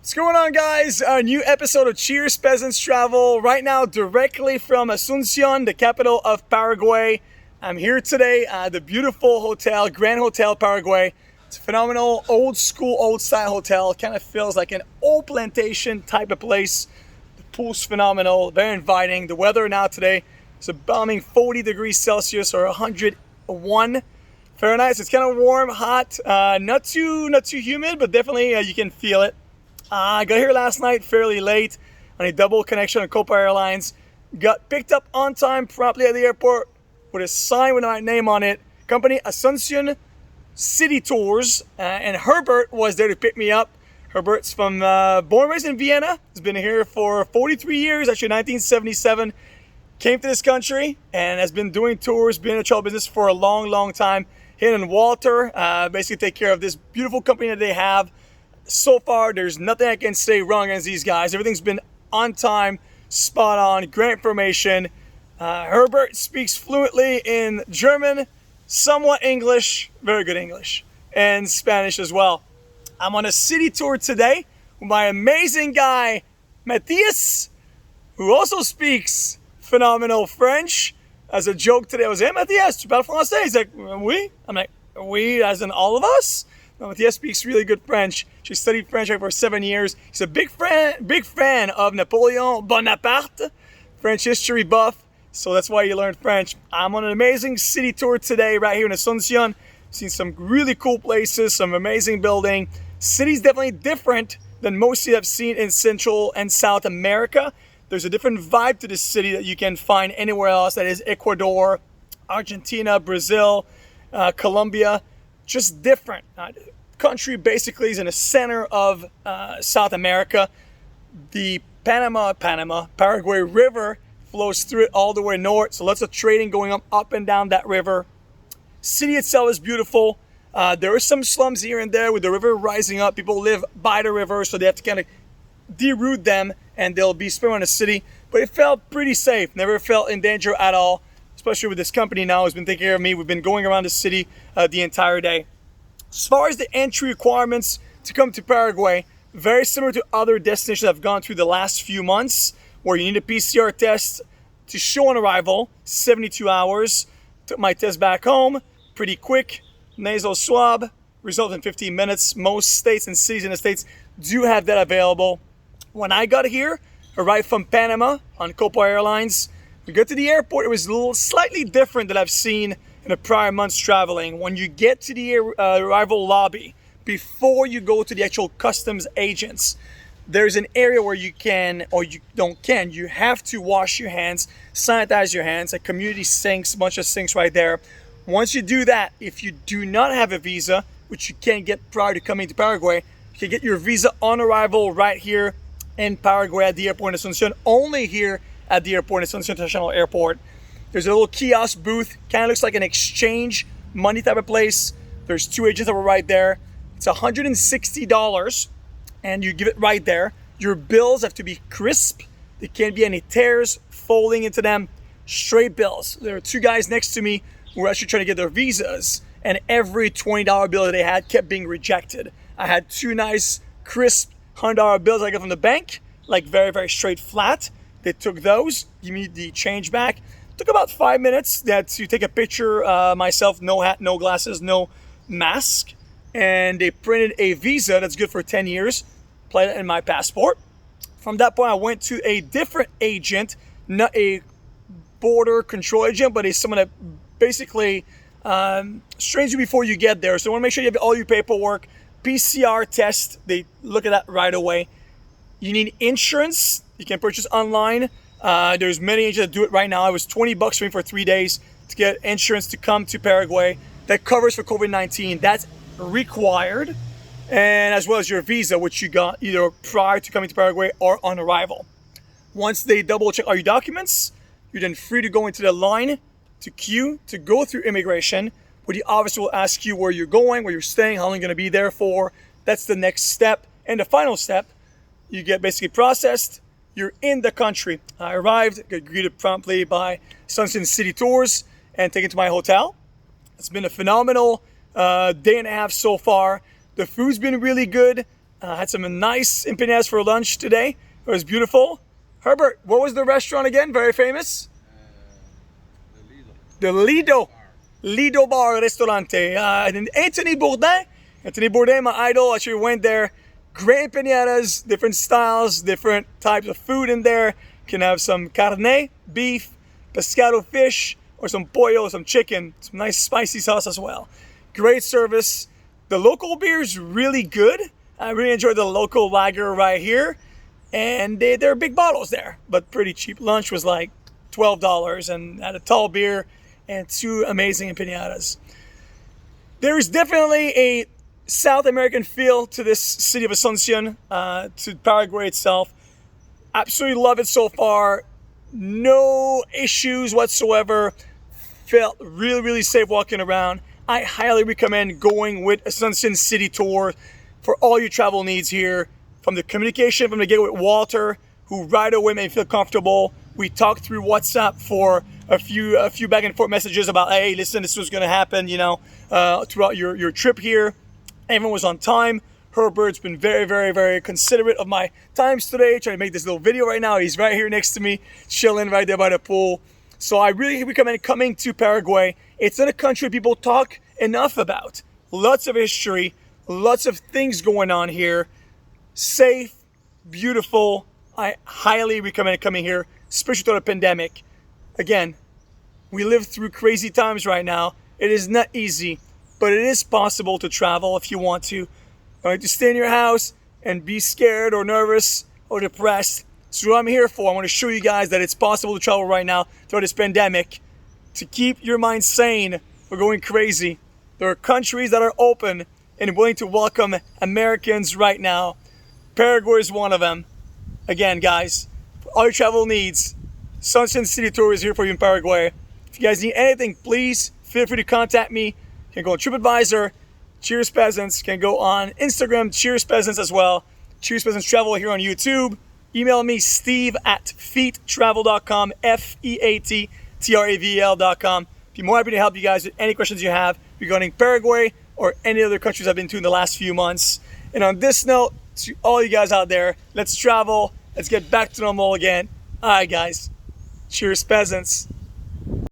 What's going on, guys? A new episode of Cheers Peasants Travel right now directly from Asunción, the capital of Paraguay. I'm here today at the beautiful hotel, Grand Hotel Paraguay. It's a phenomenal old school, old style hotel. It kind of feels like an old plantation type of place. The pool's phenomenal, very inviting. The weather now today is a balmy 40 degrees Celsius or 101 Fahrenheit. So it's kind of warm, hot, not too humid, but definitely you can feel it. I got here last night fairly late on a double connection on Copa Airlines. Got picked up on time promptly at the airport with a sign with my name on it. Company Asunción City Tours. And Herbert was there to pick me up. Herbert's from born and raised in Vienna. He's been here for 43 years, actually 1977. Came to this country and has been doing tours, been in the travel business for a long time. He and Walter basically take care of this beautiful company that they have. So far, there's nothing I can say wrong against these guys. Everything's been on time, spot on, great information. Herbert speaks fluently in German, somewhat English, very good English, and Spanish as well. I'm on a city tour today with my amazing guy, Matthias, who also speaks phenomenal French. As a joke today, I was, hey, Matthias, tu parles français? He's like, oui. I'm like, oui, as in all of us? No, Matthias speaks really good French. She studied French for 7 years. He's a big fan of Napoleon Bonaparte, French history buff. So that's why you learned French. I'm on an amazing city tour today right here in Asunción. Seen some really cool places, some amazing building. City's definitely different than most I've seen in Central and South America. There's a different vibe to this city that you can find anywhere else. That is Ecuador, Argentina, Brazil, Colombia. Just different. Country basically is in the center of South America. The Paraguay River flows through it all the way north. So lots of trading going up and down that river. City itself is beautiful. There are some slums here and there with the river rising up. People live by the river, so they have to kind of deroute them and they'll be spread around the city. But it felt pretty safe. Never felt in danger at all. Especially with this company now who's been taking care of me. We've been going around the city the entire day. As far as the entry requirements to come to Paraguay, very similar to other destinations I've gone through the last few months, where you need a PCR test to show on arrival, 72 hours. Took my test back home, pretty quick, nasal swab, result in 15 minutes. Most states and cities in the States do have that available. When I got here, arrived from Panama on Copa Airlines, we got to the airport, it was a little slightly different than I've seen in the prior months traveling. When you get to the arrival lobby, before you go to the actual customs agents, there's an area where you can, or you you have to wash your hands, sanitize your hands, a community sinks, a bunch of sinks right there. Once you do that, if you do not have a visa, which you can't get prior to coming to Paraguay, you can get your visa on arrival right here in Paraguay at the airport in Asunción, only here at the airport, Asunción International Airport. There's a little kiosk booth, kind of looks like an exchange money type of place. There's two agents that were right there. It's $160 and you give it right there. Your bills have to be crisp. There can't be any tears folding into them. Straight bills. There are two guys next to me who were actually trying to get their visas, and every $20 bill that they had kept being rejected. I had two nice crisp $100 bills I got from the bank, like very straight flat. They took those, give me the change back. Took about 5 minutes to take a picture, myself, no hat, no glasses, no mask. And they printed a visa that's good for 10 years, applied it in my passport. From that point, I went to a different agent, not a border control agent, but someone that basically screens you before you get there. So I want to make sure you have all your paperwork, PCR test, they look at that right away. You need insurance. You can purchase online. There's many agents that do it right now. It was $20 for me for 3 days to get insurance to come to Paraguay that covers for COVID-19. That's required. And as well as your visa, which you got either prior to coming to Paraguay or on arrival. Once they double check all your documents, you're then free to go into the line to queue to go through immigration, where the officer will ask you where you're going, where you're staying, how long you're going to be there for. That's the next step. And the final step, you get basically processed. You're in the country. I arrived, got greeted promptly by Asunción City Tours and taken to my hotel. It's been a phenomenal day and a half so far. The food's been really good. Had some nice empanadas for lunch today. It was beautiful. Herbert, what was the restaurant again? Very famous? The Lido Bar Restaurante. And Anthony Bourdain, my idol, actually went there. Great empanadas, different styles, different types of food in there. Can have some carne, beef, pescado, fish, or some pollo, some chicken, some nice spicy sauce as well. Great service. The local beer is really good. I really enjoyed the local lager right here. And they're big bottles there, but pretty cheap. Lunch was like $12 and had a tall beer and 2 amazing empanadas. There is definitely a South American feel to this city of Asunción, to Paraguay itself. Absolutely love it so far. No issues whatsoever. Felt really, really safe walking around. I highly recommend going with Asunción City Tour for all your travel needs here. From the communication from the get with Walter, who right away made me feel comfortable. We talked through WhatsApp for a few back and forth messages about, hey, listen, this was going to happen, throughout your trip here. Everyone was on time. Herbert's been very, very, very considerate of my times today. Trying to make this little video right now. He's right here next to me, chilling right there by the pool. So I really recommend coming to Paraguay. It's not a country people talk enough about. Lots of history, lots of things going on here. Safe, beautiful. I highly recommend coming here, especially through the pandemic. Again, we live through crazy times right now. It is not easy, but it is possible to travel if you want to. You don't have to stay in your house and be scared or nervous or depressed. So what I'm here for, I want to show you guys that it's possible to travel right now through this pandemic. To keep your mind sane, we're going crazy. There are countries that are open and willing to welcome Americans right now. Paraguay is one of them. Again, guys, for all your travel needs, Asunción City Tour is here for you in Paraguay. If you guys need anything, please feel free to contact me. You can go on TripAdvisor, Cheers Peasants. You can go on Instagram, Cheers Peasants as well. Cheers Peasants Travel here on YouTube. Email me, steve@feattravel.com, FEATTRAVL.com. Be more happy to help you guys with any questions you have regarding Paraguay or any other countries I've been to in the last few months. And on this note, to all you guys out there, let's travel. Let's get back to normal again. All right, guys. Cheers, peasants.